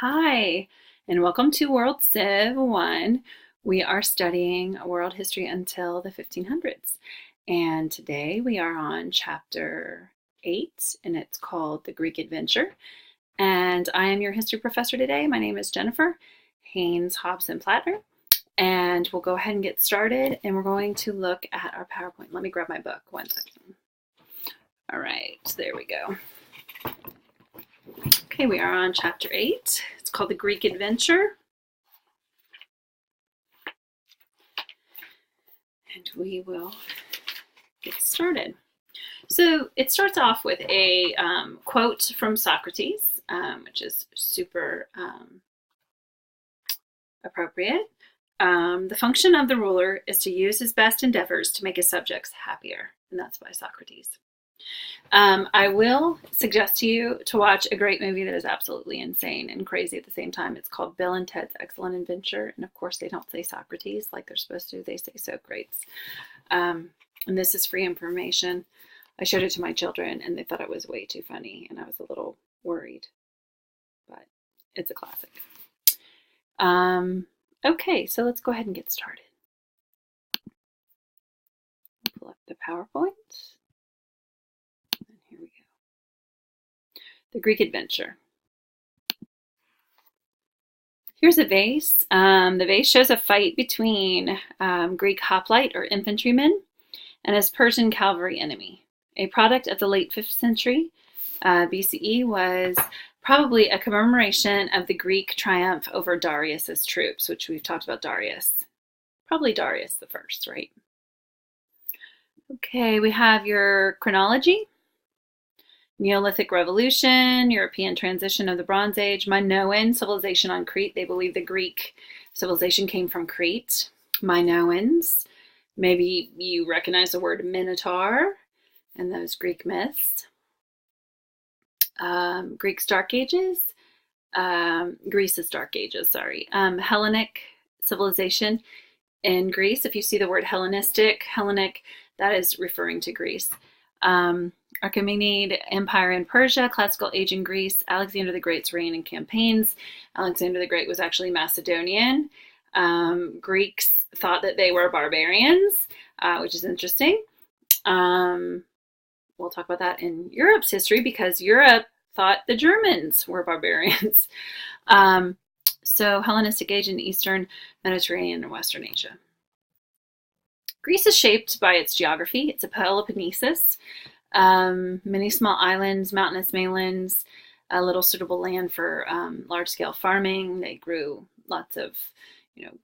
Hi, and welcome to World Civ 1. We are studying world history until the 1500s. And today we are on chapter 8, and it's called The Greek Adventure. And I am your history professor today. My name is Jennifer Haynes Hobson Plattner. And we'll go ahead and get started, and we're going to look at our PowerPoint. Let me grab my book. One second. All right, there we go. Okay, we are on chapter 8. It's called The Greek Adventure. And we will get started. So it starts off with a quote from Socrates, which is super appropriate. The function of the ruler is to use his best endeavors to make his subjects happier. And that's by Socrates. I will suggest to you to watch a great movie that is absolutely insane and crazy at the same time. It's called Bill and Ted's Excellent Adventure. And of course, they don't say Socrates like they're supposed to. They say Socrates. And this is free information. I showed it to my children and they thought it was way too funny. And I was a little worried. But it's a classic. Okay, so let's go ahead and get started. Pull up the PowerPoint. Here we go. The Greek Adventure. Here's a vase. The vase shows a fight between Greek hoplite or infantrymen and his Persian cavalry enemy. A product of the late 5th century BCE, was probably a commemoration of the Greek triumph over Darius's troops, which we've talked about Darius. Probably Darius the First, right? Okay, we have your chronology. Neolithic Revolution, European transition of the Bronze Age, Minoan civilization on Crete. They believe the Greek civilization came from Crete. Minoans. Maybe you recognize the word Minotaur and those Greek myths. Greek's Dark Ages. Greece's Dark Ages, sorry. Hellenic civilization in Greece. If you see the word Hellenistic, Hellenic, that is referring to Greece. Achaemenid Empire in Persia, Classical Age in Greece, Alexander the Great's reign and campaigns. Alexander the Great was actually Macedonian. Greeks thought that they were barbarians, which is interesting. We'll talk about that in Europe's history because Europe thought the Germans were barbarians. So Hellenistic Age in Eastern Mediterranean and Western Asia. Greece is shaped by its geography. It's a Peloponnesus. Many small islands, mountainous mainlands, a little suitable land for large-scale farming. They grew lots of,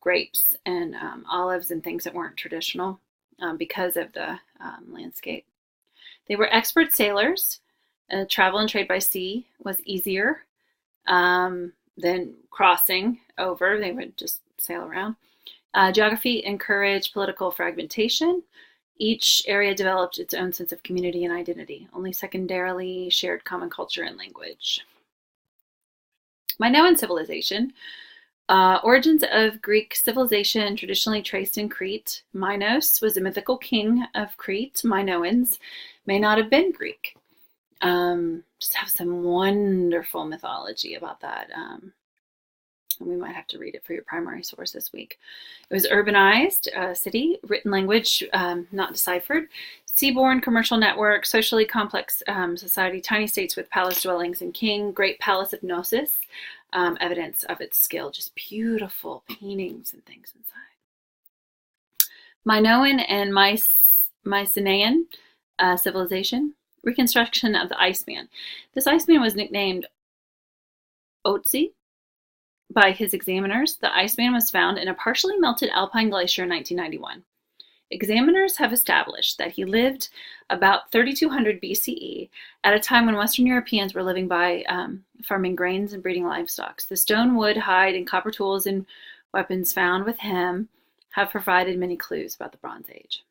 grapes and olives and things that weren't traditional because of the landscape. They were expert sailors. Travel and trade by sea was easier than crossing over. They would just sail around. Geography encouraged political fragmentation. Each area developed its own sense of community and identity, only secondarily shared common culture and language. Minoan civilization. Origins of Greek civilization traditionally traced in Crete. Minos was a mythical king of Crete. Minoans may not have been Greek. Just have some wonderful mythology about that. And we might have to read it for your primary source this week. It was urbanized city, written language not deciphered, seaborne commercial network, socially complex society, tiny states with palace dwellings and king, great palace of Gnosis, evidence of its skill, just beautiful paintings and things inside. Minoan and Mycenaean civilization, reconstruction of the Iceman. This Iceman was nicknamed Otzi by his examiners. The Iceman was found in a partially melted alpine glacier in 1991. Examiners have established that he lived about 3200 BCE at a time when Western Europeans were living by farming grains and breeding livestock. The stone, wood, hide, and copper tools and weapons found with him have provided many clues about the Bronze Age.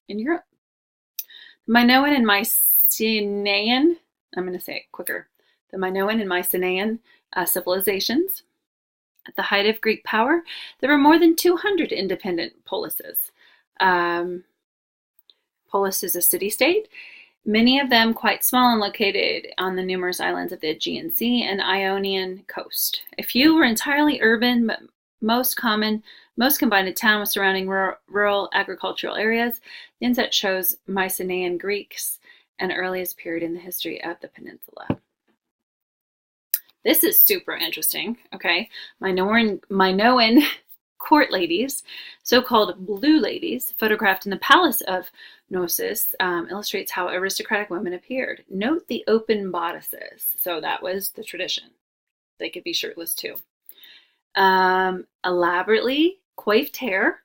In Europe, the Minoan and Mycenaean, I'm going to say it quicker, the Minoan and Mycenaean civilizations. At the height of Greek power, there were more than 200 independent polises. Polis is a city-state. many of them quite small and located on the numerous islands of the Aegean Sea and Ionian coast. A few were entirely urban, but most combined a town with surrounding rural agricultural areas. The inset shows Mycenaean Greeks and earliest period in the history of the peninsula. This is super interesting, okay? Minoan court ladies, so-called blue ladies, photographed in the palace of Knossos, illustrates how aristocratic women appeared. Note the open bodices. So that was the tradition. They could be shirtless too. Elaborately coiffed hair,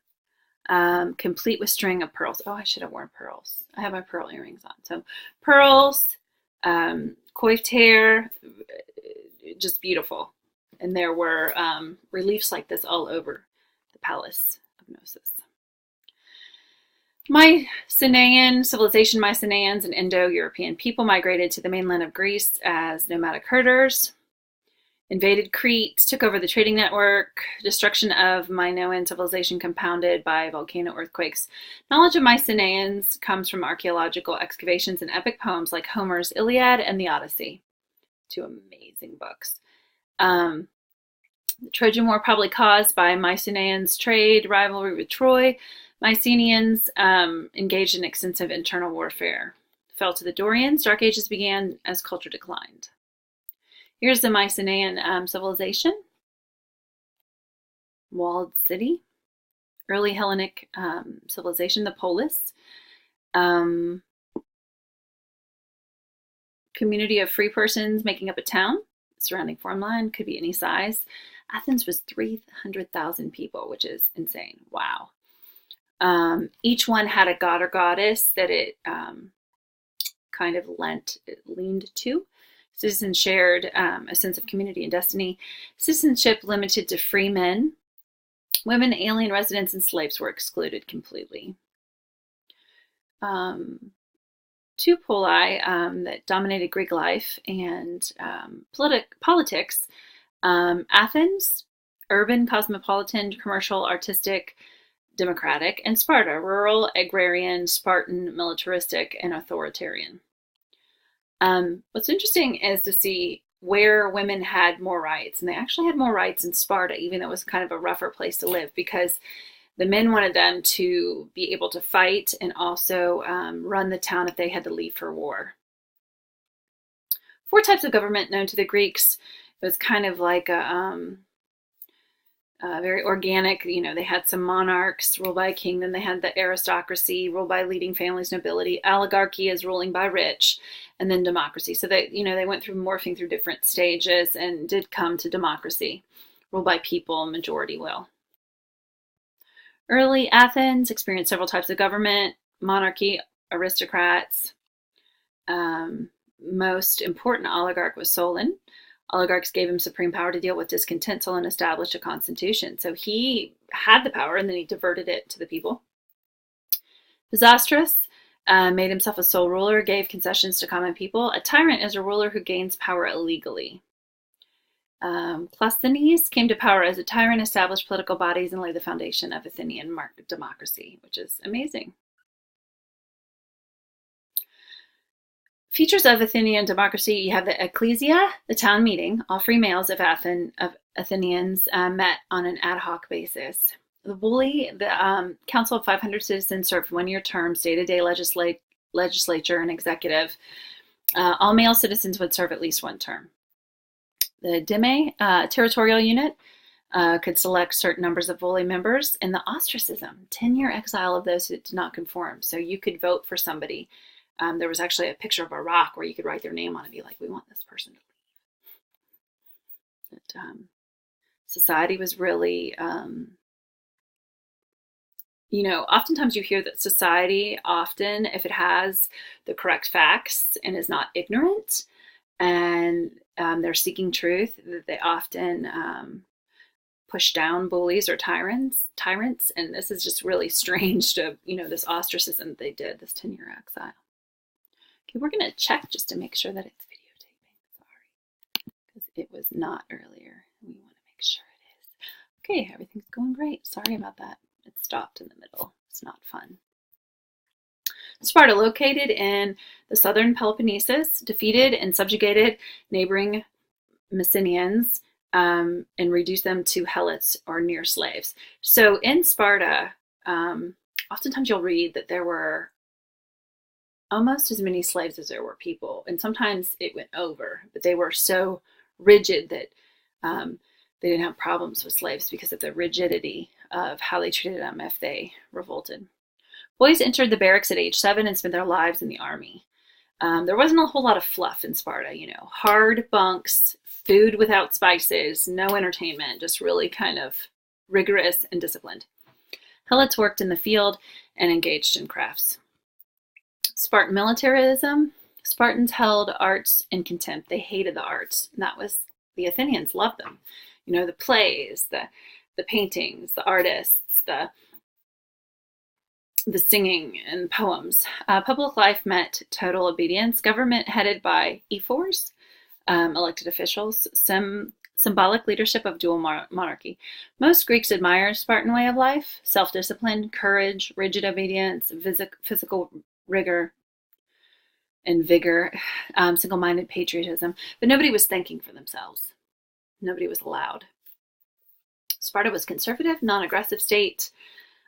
complete with string of pearls. Oh, I should have worn pearls. I have my pearl earrings on. So pearls, coiffed hair, just beautiful. And there were reliefs like this all over the palace of Knossos. Mycenaean civilization. Mycenaeans, an Indo-European people, migrated to the mainland of Greece as nomadic herders, invaded Crete, took over the trading network. Destruction of Minoan civilization compounded by volcano earthquakes. Knowledge of Mycenaeans comes from archaeological excavations and epic poems like Homer's Iliad and the Odyssey. Two amazing books. The Trojan War probably caused by Mycenaeans' trade rivalry with Troy. Mycenaeans engaged in extensive internal warfare. Fell to the Dorians. Dark Ages began as culture declined. Here's the Mycenaean civilization. Walled city. Early Hellenic civilization, the polis. Community of free persons making up a town. Surrounding farmland, could be any size. Athens was 300,000 people, which is insane. Wow. Each one had a god or goddess that it kind of leaned to. Citizens shared a sense of community and destiny. Citizenship limited to free men. Women, alien residents, and slaves were excluded completely. Two poli that dominated Greek life and politics. Athens, urban, cosmopolitan, commercial, artistic, democratic, and Sparta, rural, agrarian, Spartan, militaristic, and authoritarian. What's interesting is to see where women had more rights, and they actually had more rights in Sparta, even though it was kind of a rougher place to live, because the men wanted them to be able to fight and also run the town if they had to leave for war. 4 types of government known to the Greeks. It was kind of like a very organic. They had some monarchs ruled by a king. Then they had the aristocracy ruled by leading families, nobility. Oligarchy is ruling by rich, and then democracy. So they went through morphing through different stages and did come to democracy, ruled by people, majority will. Early Athens experienced several types of government: monarchy, aristocrats. Most important oligarch was Solon. Oligarchs gave him supreme power to deal with discontent. Solon established a constitution. So he had the power and then he diverted it to the people. Pisistratus made himself a sole ruler, gave concessions to common people. A tyrant is a ruler who gains power illegally. Cleisthenes came to power as a tyrant, established political bodies, and laid the foundation of Athenian democracy, which is amazing. Features of Athenian democracy: you have the ecclesia, the town meeting. All free males of Athenians met on an ad hoc basis. The bully, the council of 500 citizens, served 1-year terms, day-to-day legislature and executive. All male citizens would serve at least 1 term. The deme, territorial unit, could select certain numbers of bully members. And the ostracism, 10-year exile of those who did not conform. So you could vote for somebody. There was actually a picture of a rock where you could write their name on it and be like, we want this person to leave. But, society was really, oftentimes you hear that society often, if it has the correct facts and is not ignorant and they're seeking truth, that they often push down bullies or tyrants. And this is just really strange to, this ostracism they did, this 10-year exile. Okay, we're going to check just to make sure that it's videotaping. Sorry, because it was not earlier. We want to make sure it is. Okay, everything's going great. Sorry about that. It stopped in the middle. It's not fun. Sparta, located in the southern Peloponnesus, defeated and subjugated neighboring Mycenaeans and reduced them to helots or near slaves. So in Sparta, oftentimes you'll read that there were almost as many slaves as there were people, and sometimes it went over, but they were so rigid that they didn't have problems with slaves because of the rigidity of how they treated them if they revolted. Boys entered the barracks at age 7 and spent their lives in the army. There wasn't a whole lot of fluff in Sparta, hard bunks, food without spices, no entertainment, just really kind of rigorous and disciplined. Helots worked in the field and engaged in crafts. Spartan militarism. Spartans held arts in contempt. They hated the arts. And that was, the Athenians loved them. The plays, the paintings, the artists, the singing and poems. Public life meant total obedience. Government headed by ephors, elected officials, symbolic leadership of dual monarchy. Most Greeks admire Spartan way of life: self-discipline, courage, rigid obedience, physical rigor and vigor, single-minded patriotism. But nobody was thinking for themselves. Nobody was allowed. Sparta was conservative, non-aggressive state.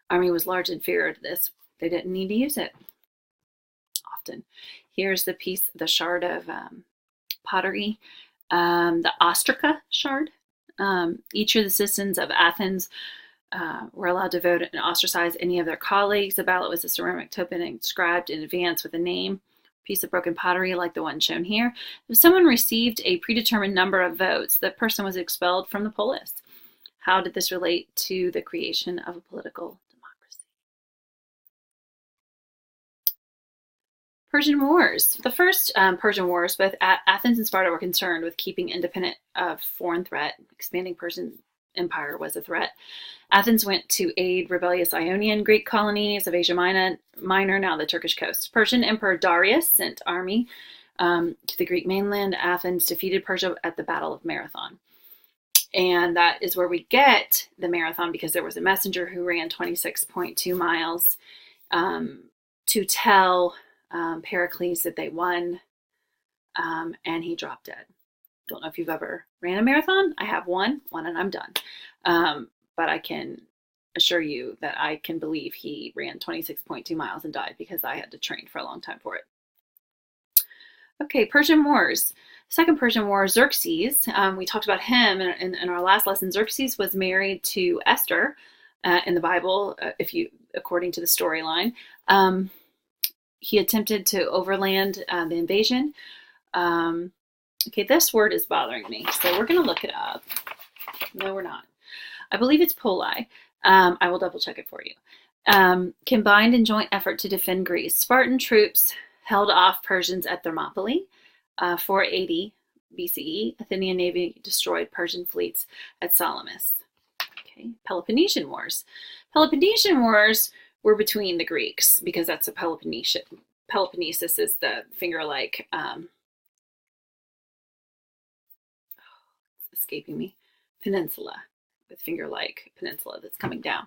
Army was large and feared this. They didn't need to use it often. Here's the shard of pottery, the ostraca shard. Each of the citizens of Athens were allowed to vote and ostracize any of their colleagues. The ballot was a ceramic token inscribed in advance with a name, piece of broken pottery like the one shown here. If someone received a predetermined number of votes, the person was expelled from the polis. How did this relate to the creation of a political democracy? Persian Wars. The first Persian Wars, both Athens and Sparta were concerned with keeping independent of foreign threat. Expanding Persian Empire was a threat. Athens went to aid rebellious Ionian Greek colonies of Asia Minor, now the Turkish coast. Persian Emperor Darius sent army to the Greek mainland. Athens defeated Persia at the Battle of Marathon. And that is where we get the marathon, because there was a messenger who ran 26.2 miles to tell Pericles that they won, and he dropped dead. Don't know if you've ever ran a marathon. I have one and I'm done. But I can assure you that I can believe he ran 26.2 miles and died, because I had to train for a long time for it. Okay, Persian Wars. Second Persian War, Xerxes. We talked about him in our last lesson. Xerxes was married to Esther in the Bible, according to the storyline. He attempted to overland the invasion. Okay, this word is bothering me, so we're going to look it up. No, we're not. I believe it's poli. I will double check it for you. Combined in joint effort to defend Greece. Spartan troops held off Persians at Thermopylae. 480 BCE. Athenian navy destroyed Persian fleets at Salamis. Okay, Peloponnesian Wars. Peloponnesian Wars were between the Greeks, because that's a Peloponnesus is the finger-like, escaping me, peninsula, with finger-like peninsula that's coming down.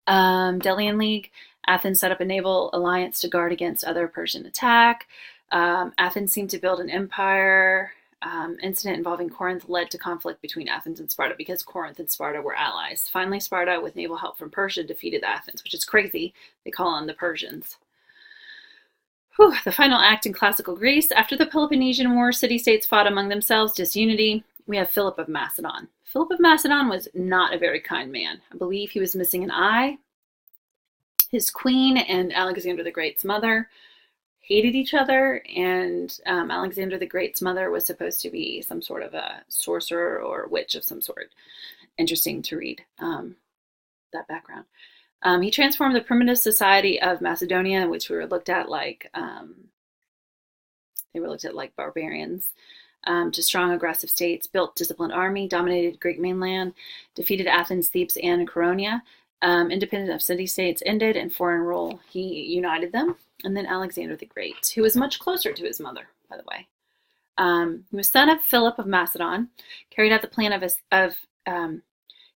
Delian League. Athens set up a naval alliance to guard against other Persian attack. Athens seemed to build an empire. Incident involving Corinth led to conflict between Athens and Sparta, because Corinth and Sparta were allies. Finally, Sparta, with naval help from Persia, defeated Athens, which is crazy. They call on the Persians. The final act in classical Greece. After the Peloponnesian War, city-states fought among themselves, disunity. We have Philip of Macedon. Philip of Macedon was not a very kind man. I believe he was missing an eye. His queen and Alexander the Great's mother hated each other, and Alexander the Great's mother was supposed to be some sort of a sorcerer or witch of some sort. Interesting to read that background. He transformed the primitive society of Macedonia, which we were looked at like barbarians, to strong, aggressive states. Built disciplined army, dominated Greek mainland, defeated Athens, Thebes, and Chaeronea. Independence of city-states ended, and foreign rule, he united them. And then Alexander the Great, who was much closer to his mother, by the way. He was son of Philip of Macedon, carried out the plan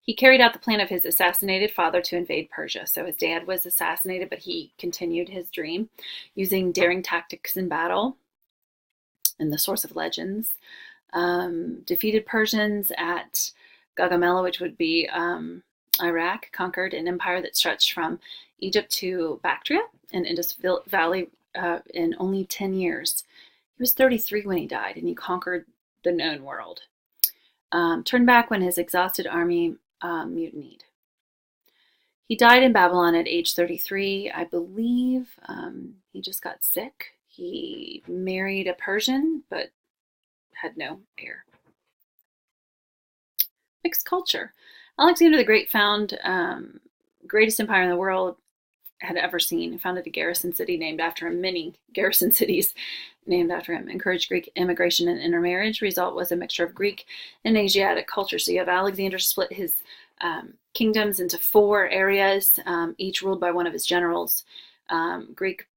He carried out the plan of his assassinated father to invade Persia. So his dad was assassinated, but he continued his dream using daring tactics in battle and the source of legends. Defeated Persians at Gaugamela, which would be Iraq, conquered an empire that stretched from Egypt to Bactria and Indus Valley in only 10 years. He was 33 when he died, and he conquered the known world. Turned back when his exhausted army mutinied. He died in Babylon at age 33. I believe he just got sick. He married a Persian, but had no heir. Mixed culture. Alexander the Great found greatest empire in the world had ever seen. He founded a garrison city named after him, many garrison cities named after him. Encouraged Greek immigration and intermarriage. Result was a mixture of Greek and Asiatic culture. So you have Alexander split his kingdoms into 4 areas, each ruled by one of his generals. Greek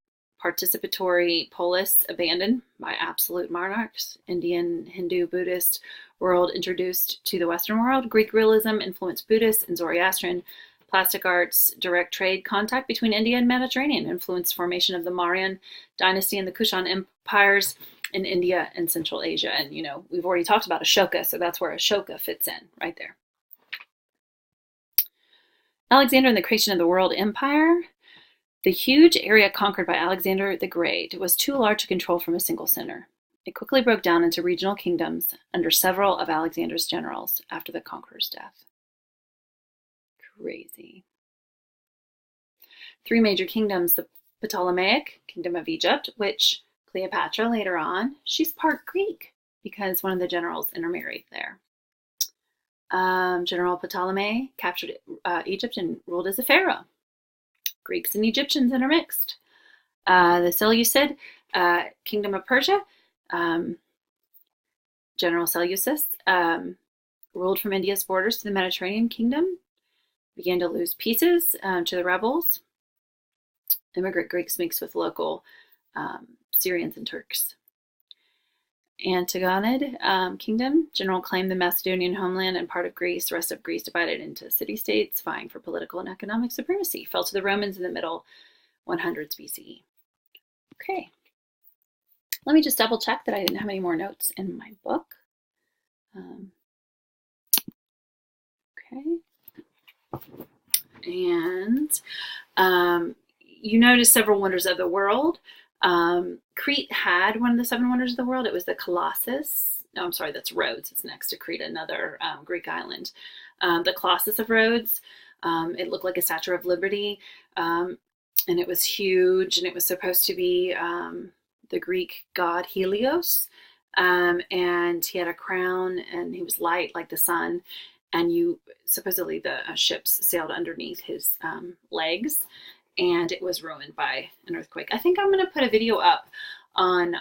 participatory polis abandoned by absolute monarchs. Indian, Hindu, Buddhist world introduced to the Western world. Greek realism influenced Buddhist and Zoroastrian. Plastic arts, direct trade, contact between India and Mediterranean influenced formation of the Mauryan dynasty and the Kushan empires in India and Central Asia. And, we've already talked about Ashoka, so that's where Ashoka fits in, right there. Alexander and the creation of the world empire. The huge area conquered by Alexander the Great was too large to control from a single center. It quickly broke down into regional kingdoms under several of Alexander's generals after the conqueror's death. Crazy. 3 major kingdoms: the Ptolemaic Kingdom of Egypt, which Cleopatra later on, she's part Greek because one of the generals intermarried there. General Ptolemy captured Egypt and ruled as a pharaoh. Greeks and Egyptians intermixed. The Seleucid Kingdom of Persia, General Seleucus, ruled from India's borders to the Mediterranean kingdom, began to lose pieces to the rebels. Immigrant Greeks mixed with local Syrians and Turks. Antigonid Kingdom, general claimed the Macedonian homeland and part of Greece. The rest of Greece divided into city-states, vying for political and economic supremacy. Fell to the Romans in the middle 100s BCE. Okay. Let me just double check that I didn't have any more notes in my book. Okay. And you notice several wonders of the world. Crete had one of the 7 wonders of the world. It was the Colossus. No, I'm sorry, that's Rhodes. It's next to Crete, another Greek island. The Colossus of Rhodes. It looked like a Statue of Liberty, and it was huge, and it was supposed to be the Greek god Helios, and he had a crown, and he was light like the sun, and supposedly the ships sailed underneath his legs, and it was ruined by an earthquake. I think I'm going to put a video up on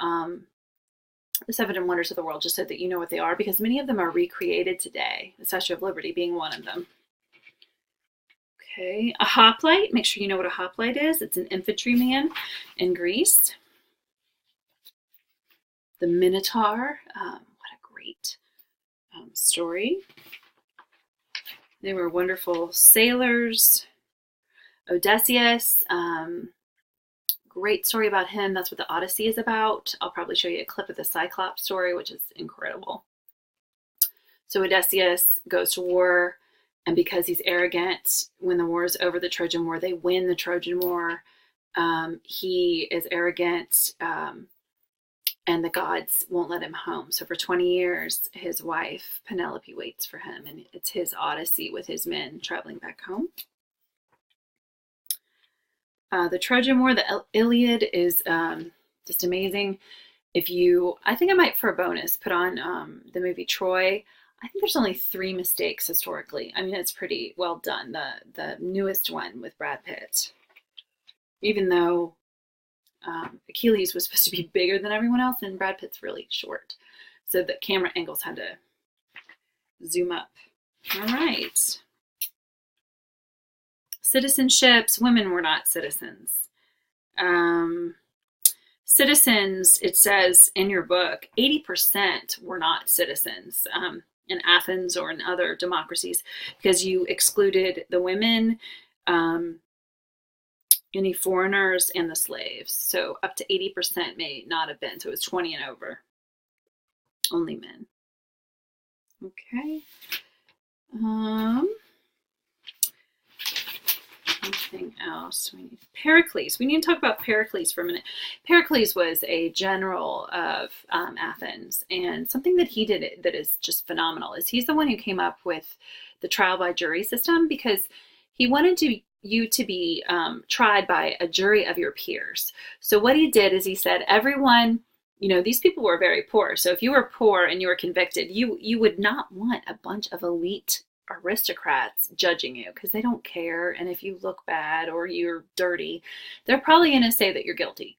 the 7 wonders of the world, just so that you know what they are, because many of them are recreated today, the Statue of Liberty being one of them. Okay, a hoplite. Make sure you know what a hoplite is. It's an infantryman in Greece. The Minotaur. What a great story. They were wonderful sailors. Odysseus. Great story about him. That's what the Odyssey is about. I'll probably show you a clip of the Cyclops story, which is incredible. So Odysseus goes to war, and because he's arrogant, when the war is over, the Trojan War, they win the Trojan War. He is arrogant, and the gods won't let him home. So for 20 years, his wife, Penelope, waits for him, and it's his Odyssey with his men traveling back home. The Trojan War, the Iliad, is just amazing. I think I might, for a bonus, put on the movie Troy. I think there's only 3 mistakes historically. I mean, it's pretty well done. The newest one with Brad Pitt. Even though Achilles was supposed to be bigger than everyone else, and Brad Pitt's really short. So the camera angles had to zoom up. All right. Citizenships. Women were not citizens. Citizens, it says in your book, 80% were not citizens. in Athens or in other democracies, because you excluded the women, any foreigners, and the slaves. So up to 80% may not have been. So it was 20 and over. Only men. Okay. Anything else? Pericles. We need to talk about Pericles for a minute. Pericles was a general of Athens, and something that he did that is just phenomenal is he's the one who came up with the trial by jury system, because he wanted you to be tried by a jury of your peers. So what he did is he said, everyone, these people were very poor. So if you were poor and you were convicted, you would not want a bunch of elite aristocrats judging you, because they don't care. And if you look bad or you're dirty, they're probably going to say that you're guilty.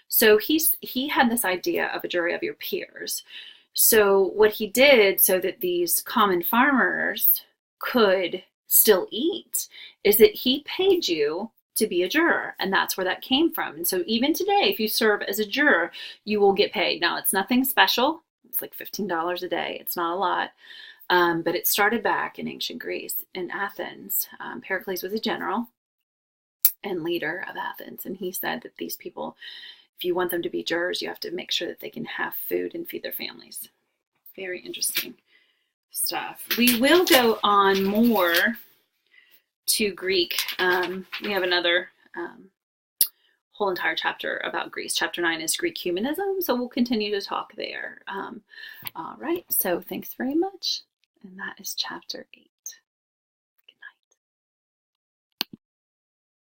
So he had this idea of a jury of your peers. So what he did, so that these common farmers could still eat, is that he paid you to be a juror, and that's where that came from. And so even today, if you serve as a juror, you will get paid. Now, it's nothing special. It's like $15 a day. It's not a lot. But it started back in ancient Greece, in Athens. Pericles was a general and leader of Athens, and he said that these people, if you want them to be jurors, you have to make sure that they can have food and feed their families. Very interesting stuff. We will go on more to Greek. We have another whole entire chapter about Greece. Chapter 9 is Greek humanism, so we'll continue to talk there. All right, so thanks very much. And that is chapter 8.